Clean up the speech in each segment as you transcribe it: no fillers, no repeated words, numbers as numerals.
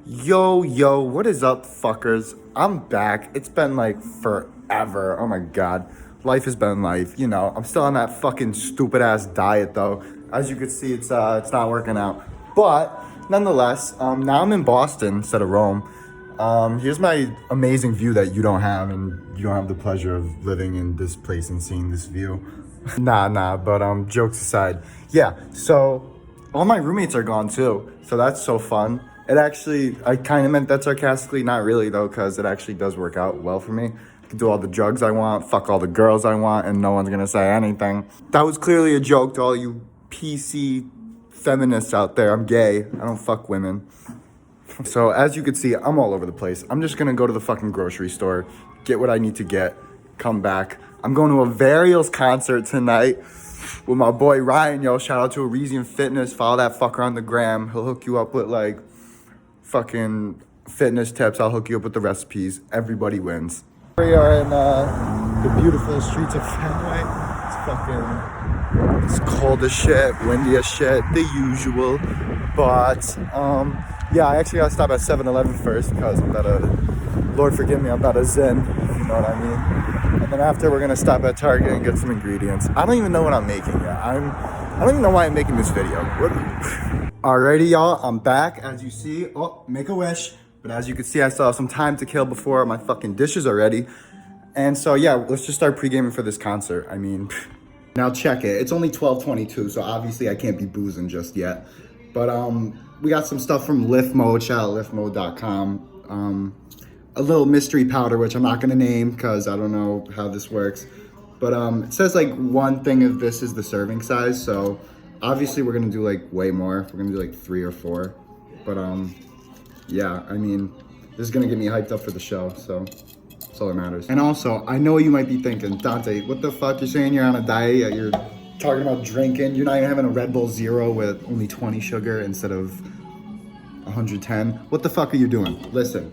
Yo, what is up, fuckers? I'm back. It's been like forever. Oh my god. Life has been life. I'm still on that fucking stupid ass diet though. As you can see, it's not working out. But nonetheless, now I'm in Boston instead of Rome. Here's my amazing view that you don't have, and you don't have the pleasure of living in this place and seeing this view. But jokes aside. Yeah, so all my roommates are gone too. So that's so fun. It actually, I kind of meant that sarcastically, not really though, because it actually does work out well for me. I can do all the drugs I want, fuck all the girls I want, and no one's gonna say anything. That was clearly a joke to all you PC feminists out there. I'm gay. I don't fuck women. So as you can see, I'm all over the place. I'm just gonna go to the fucking grocery store, get what I need to get, come back. I'm going to a Varials concert tonight with my boy Ryan. Yo, shout out to Arisian Fitness. Follow that fucker on the gram. He'll hook you up with like fucking fitness tips. I'll hook you up with the recipes. Everybody wins. We are in the beautiful streets of Fenway. It's cold as shit, windy as shit, the usual. But yeah, I actually gotta stop at 7-Eleven first because I'm about to, Lord forgive me, I'm about to zen, if you know what I mean. And then after we're gonna stop at Target and get some ingredients. I don't even know what I'm making yet. I don't even know why I'm making this video. Alrighty, y'all, I'm back. As you see, make a wish. But as you can see, I still have some time to kill before my fucking dishes are ready. And so, yeah, let's just start pre-gaming for this concert. I mean, now check it. It's only 12:22, so obviously I can't be boozing just yet. But we got some stuff from LiftMode, shout out liftmode.com. A little mystery powder, which I'm not gonna name because I don't know how this works. But it says like one thing of this is the serving size, so obviously we're gonna do like way more. We're gonna do like 3 or 4. But yeah, I mean, this is gonna get me hyped up for the show, so that's all that matters. And also, I know you might be thinking, Dante, what the fuck? You're saying you're on a diet, yet you're talking about drinking. You're not even having a Red Bull Zero with only 20 sugar instead of 110. What the fuck are you doing? Listen.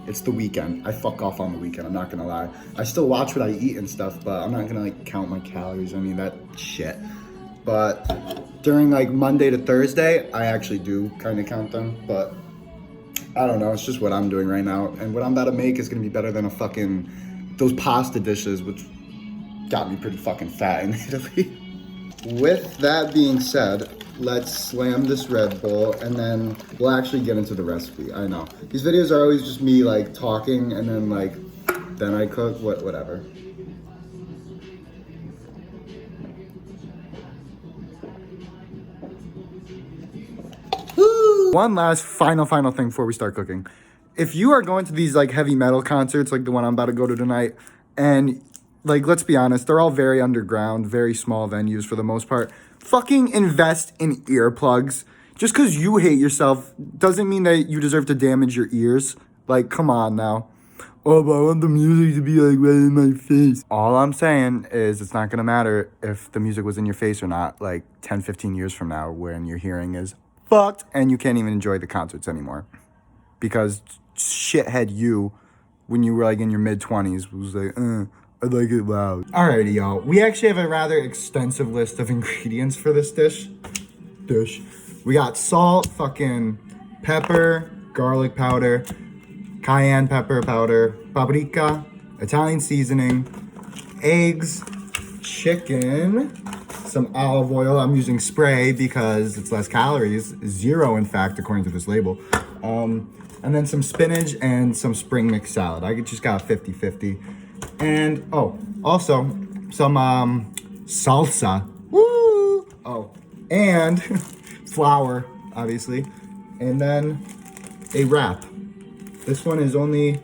It's the weekend. I fuck off on the weekend, I'm not gonna lie. I still watch what I eat and stuff, but I'm not gonna like count my calories. I mean, that shit. But during like Monday to Thursday, I actually do kind of count them, but I don't know, it's just what I'm doing right now. And what I'm about to make is gonna be better than those pasta dishes, which got me pretty fucking fat in Italy. With that being said, let's slam this Red Bull and then we'll actually get into the recipe. I know. These videos are always just me like talking and then I cook, whatever. One last final thing before we start cooking. If you are going to these like heavy metal concerts like the one I'm about to go to tonight, and like, let's be honest, they're all very underground, very small venues for the most part. Fucking invest in earplugs. Just because you hate yourself doesn't mean that you deserve to damage your ears. Like, come on now. Oh, but I want the music to be like right in my face. All I'm saying is it's not going to matter if the music was in your face or not, like 10, 15 years from now when your hearing is fucked and you can't even enjoy the concerts anymore. Because shithead you, when you were like in your mid-20s, was like, I like it loud. Alrighty, y'all. We actually have a rather extensive list of ingredients for this dish. We got salt, fucking pepper, garlic powder, cayenne pepper powder, paprika, Italian seasoning, eggs, chicken, some olive oil. I'm using spray because it's less calories. 0, in fact, according to this label. And then some spinach and some spring mix salad. I just got 50-50. And, also some salsa. Woo! And flour, obviously. And then a wrap. This one is only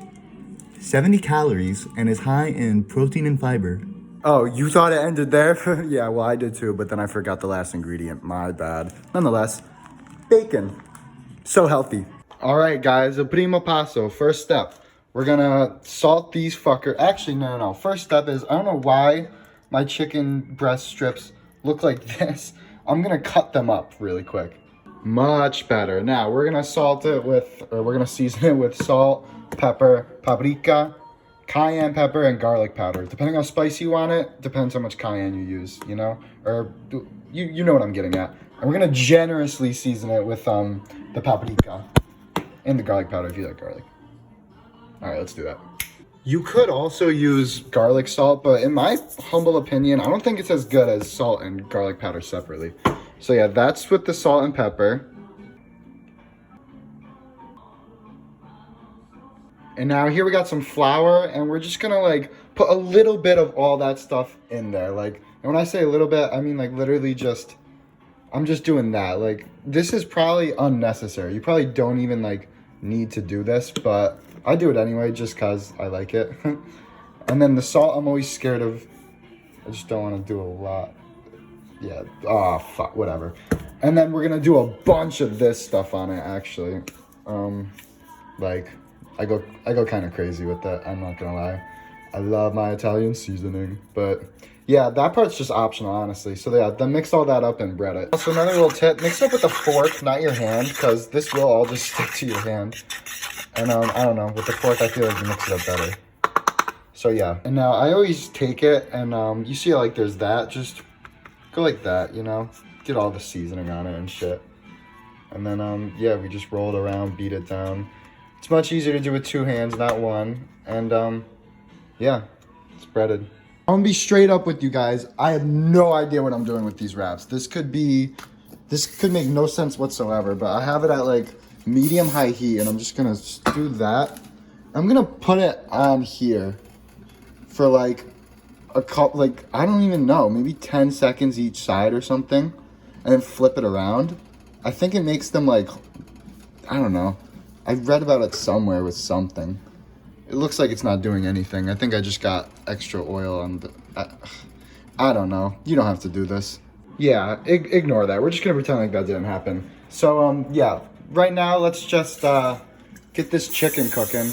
70 calories and is high in protein and fiber. Oh, you thought it ended there? Yeah, well, I did too, but then I forgot the last ingredient. My bad. Nonetheless, bacon. So healthy. All right, guys, el primo paso, first step. We're gonna salt these fucker. Actually, no. First step is, I don't know why my chicken breast strips look like this. I'm gonna cut them up really quick. Much better. Now, we're gonna we're gonna season it with salt, pepper, paprika, cayenne pepper, and garlic powder. Depending how spicy you want it, depends how much cayenne you use, you know? Or, you know what I'm getting at. And we're gonna generously season it with the paprika. And the garlic powder if you like garlic. All right, let's do that. You could also use garlic salt, but in my humble opinion, I don't think it's as good as salt and garlic powder separately. So yeah, that's with the salt and pepper. And now here we got some flour, and we're just gonna like put a little bit of all that stuff in there. Like, and when I say a little bit, I mean like literally just, I'm just doing that. Like, this is probably unnecessary. You probably don't even like need to do this, but I do it anyway just cause I like it. And then the salt, I'm always scared of. I just don't want to do a lot. Yeah, oh fuck, whatever. And then we're gonna do a bunch of this stuff on it actually. Like, I go kind of crazy with that, I'm not gonna lie. I love my Italian seasoning, but yeah, that part's just optional, honestly. So yeah, then mix all that up and bread it. Also, another little tip, mix it up with a fork, not your hand, because this will all just stick to your hand. And I don't know, with the fork, I feel like you mix it up better. So yeah, and now I always take it, and you see like there's that, just go like that, you know? Get all the seasoning on it and shit. And then, yeah, we just roll it around, beat it down. It's much easier to do with 2 hands, not 1. And, yeah, it's breaded. I'm gonna be straight up with you guys. I have no idea what I'm doing with these wraps. This could make no sense whatsoever, but I have it at like medium-high heat, and I'm just gonna do that. I'm gonna put it on here for like a couple, like, I don't even know, maybe 10 seconds each side or something, and then flip it around. I think it makes them like, I don't know. I read about it somewhere with something. It looks like it's not doing anything. I think I just got extra oil on the, I don't know. You don't have to do this. Yeah, ignore that. We're just gonna pretend like that didn't happen. So, yeah, right now let's just get this chicken cooking.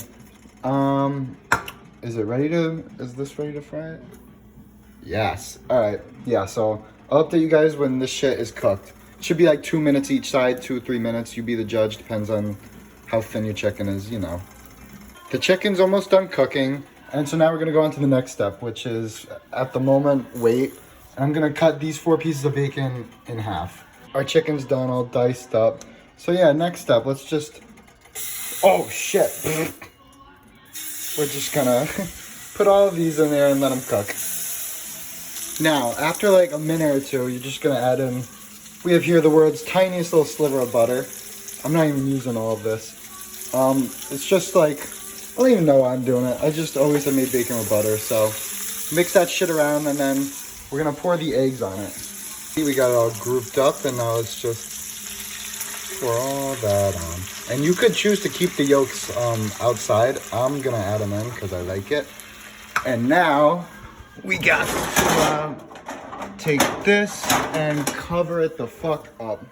Is this ready to fry it? Yes. All right. Yeah, so I'll update you guys when this shit is cooked. It should be like 2 minutes each side, 2-3 minutes. You be the judge, depends on how thin your chicken is, you know. The chicken's almost done cooking, and so now we're gonna go on to the next step, which is, at the moment, wait. And I'm gonna cut these 4 pieces of bacon in half. Our chicken's done, all diced up. So yeah, next step, let's just, oh shit. We're just gonna put all of these in there and let them cook. Now, after like a minute or 2, you're just gonna add in, we have here the world's tiniest little sliver of butter. I'm not even using all of this. It's just like, I don't even know why I'm doing it. I just always have made bacon with butter. So mix that shit around, and then we're gonna pour the eggs on it. See, we got it all grouped up, and now let's just pour all that on. And you could choose to keep the yolks outside. I'm gonna add them in because I like it. And now we got to take this and cover it the fuck up.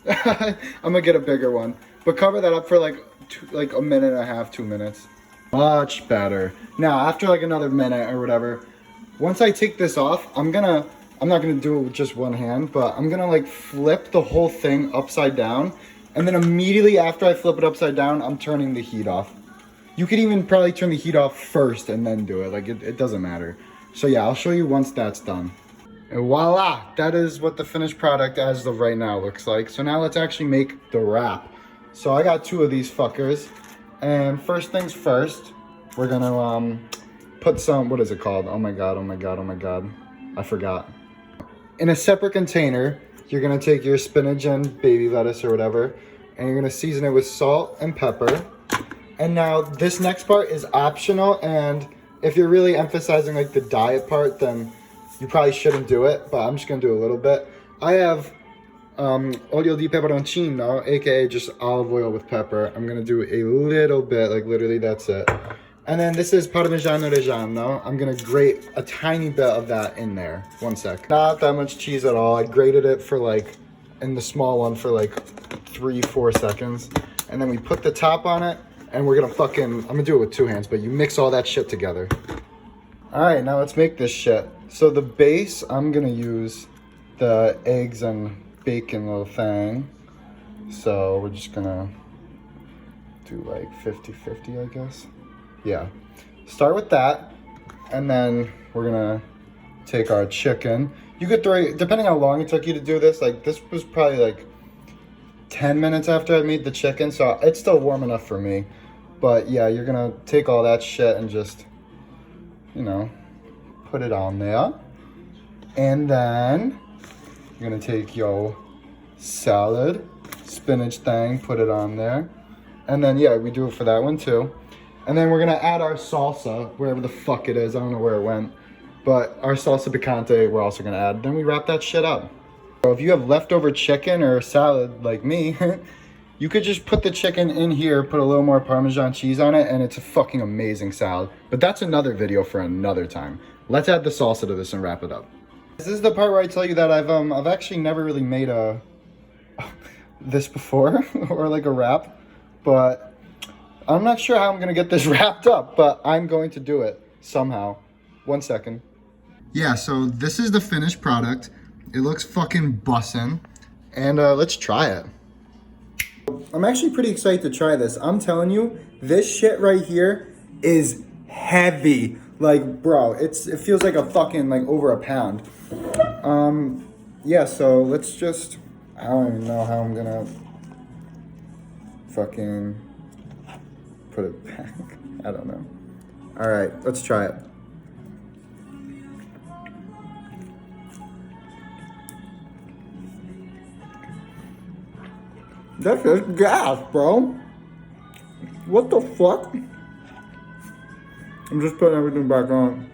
I'm gonna get a bigger one, but cover that up for like a minute and a half, 2 minutes. Much better. Now after like another minute or whatever, once I take this off, I'm not gonna do it with just one hand, but I'm gonna like flip the whole thing upside down, and then immediately after I flip it upside down, I'm turning the heat off. You could even probably turn the heat off first and then do it. Like, it doesn't matter. So yeah, I'll show you once that's done. And voila, that is what the finished product as of right now looks like. So now let's actually make the wrap. So I got 2 of these fuckers. And first things first, we're gonna put some, what is it called? Oh my god, oh my god, oh my god. I forgot. In a separate container, you're gonna take your spinach and baby lettuce or whatever, and you're gonna season it with salt and pepper. And now this next part is optional, and if you're really emphasizing like the diet part, then you probably shouldn't do it, but I'm just gonna do a little bit. I have olio di peperoncino, aka just olive oil with pepper. I'm gonna do a little bit, like literally that's it. And then this is Parmigiano Reggiano. I'm gonna grate a tiny bit of that in there. 1 sec. Not that much cheese at all. I grated it for like, in the small one for like 3-4 seconds. And then we put the top on it, and we're gonna I'm gonna do it with 2 hands, but you mix all that shit together. All right, now let's make this shit. So the base, I'm gonna use the eggs and bacon little thing. So we're just gonna do like 50-50, I guess. Yeah, start with that, and then we're gonna take our chicken. You could throw, depending how long it took you to do this, like this was probably like 10 minutes after I made the chicken, so it's still warm enough for me. But yeah, you're gonna take all that shit and just, you know, put it on there. And then you're gonna take your salad, spinach thing, put it on there. And then yeah, we do it for that one too. And then we're gonna add our salsa, wherever the fuck it is, I don't know where it went. But our salsa picante we're also gonna add. Then we wrap that shit up. So if you have leftover chicken or salad like me, you could just put the chicken in here, put a little more Parmesan cheese on it, and it's a fucking amazing salad. But that's another video for another time. Let's add the salsa to this and wrap it up. This is the part where I tell you that I've actually never really made this before, or like a wrap, but I'm not sure how I'm gonna get this wrapped up, but I'm going to do it somehow. 1 second. Yeah, so this is the finished product. It looks fucking bussin', and let's try it. I'm actually pretty excited to try this. I'm telling you, this shit right here is heavy. Like, bro, it feels like a fucking, like, over a pound. Yeah, so let's just, I don't even know how I'm gonna fucking put it back. I don't know. All right, let's try it. That's just gas, bro. What the fuck? I'm just putting everything back on.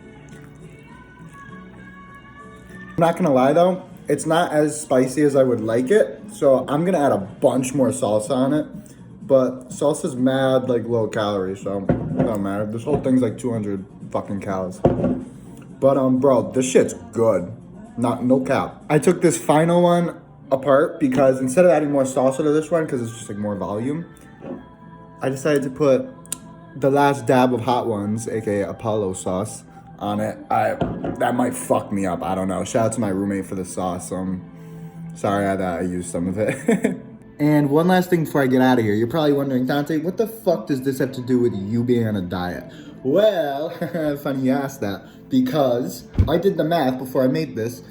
I'm not gonna lie though, it's not as spicy as I would like it, so I'm gonna add a bunch more salsa on it. But salsa's mad like low calories, so it don't matter. This whole thing's like 200 fucking calories. But bro, this shit's good. No cap. I took this final one apart because instead of adding more salsa to this one, because it's just like more volume, I decided to put the last dab of hot ones, aka Apollo sauce, on it. That might fuck me up. I don't know. Shout out to my roommate for the sauce. Sorry that I used some of it. And one last thing before I get out of here. You're probably wondering, Dante, what the fuck does this have to do with you being on a diet? Well, funny you asked that, because I did the math before I made this,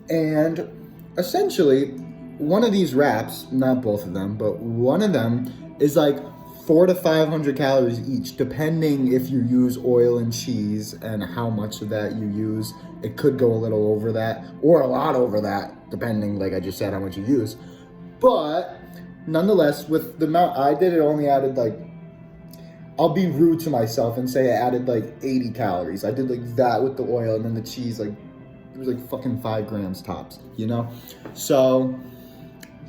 and essentially, one of these wraps, not both of them, but one of them is like 400 to 500 calories each, depending if you use oil and cheese and how much of that you use. It could go a little over that, or a lot over that, depending, like I just said, how much you use. But nonetheless, with the amount I did, it only added like, I'll be rude to myself and say I added like 80 calories. I did like that with the oil, and then the cheese, like, it was like fucking 5 grams tops, you know? So,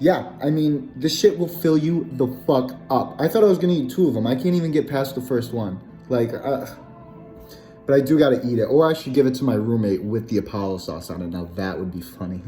yeah, I mean, this shit will fill you the fuck up. I thought I was gonna eat 2 of them. I can't even get past the first one. Like, but I do gotta eat it. Or I should give it to my roommate with the Apollo sauce on it. Now that would be funny.